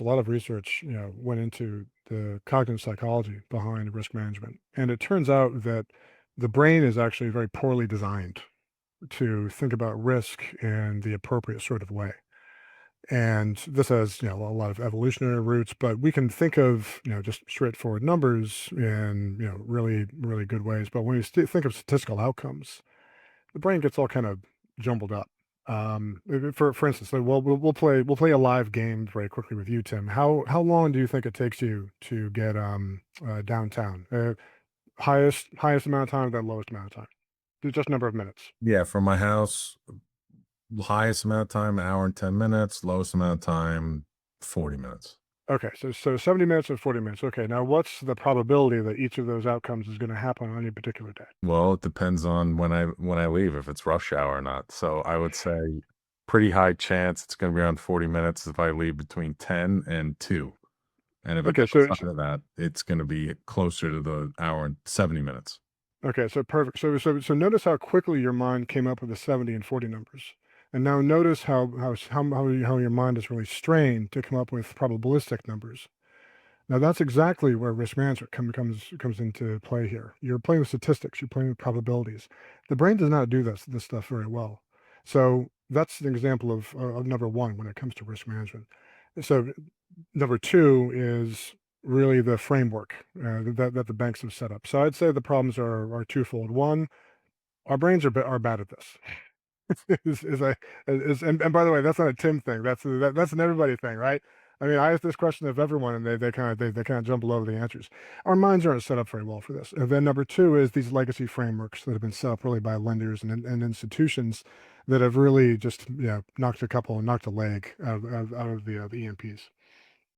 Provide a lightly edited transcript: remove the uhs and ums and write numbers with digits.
a lot of research, went into the cognitive psychology behind risk management. And it turns out that the brain is actually very poorly designed to think about risk in the appropriate sort of way. And this has, a lot of evolutionary roots, but we can think of, just straightforward numbers in, really, really good ways. But when we think of statistical outcomes, the brain gets all kind of jumbled up. For instance, like, well, we'll play a live game very quickly with you, Tim. How long do you think it takes you to get downtown? Highest amount of time, then lowest amount of time. Just number of minutes. Yeah, from my house, highest amount of time, an hour and 10 minutes, lowest amount of time, 40 minutes. Okay, so 70 minutes and 40 minutes. Okay, now what's the probability that each of those outcomes is going to happen on any particular day? Well, it depends on when I leave, if it's rush hour or not. So I would say pretty high chance it's going to be around 40 minutes if I leave between 10 and 2. And if it's Okay, outside of that, it's going to be closer to the hour and 70 minutes. so perfect. So notice how quickly your mind came up with the 70 and 40 numbers. And now notice how your mind is really strained to come up with probabilistic numbers. Now that's exactly where risk management comes into play here. You're playing with statistics, you're playing with probabilities. The brain does not do this stuff very well. So that's an example of number one when it comes to risk management. So number two is really the framework that the banks have set up. So I'd say the problems are twofold. One, our brains are bad at this. is a and by the way, that's not a Tim thing. That's an everybody thing, right? I mean, I ask this question of everyone, and they kind of jump all over the answers. Our minds aren't set up very well for this. And then number two is these legacy frameworks that have been set up really by lenders and institutions that have really just knocked a leg out of the E&Ps.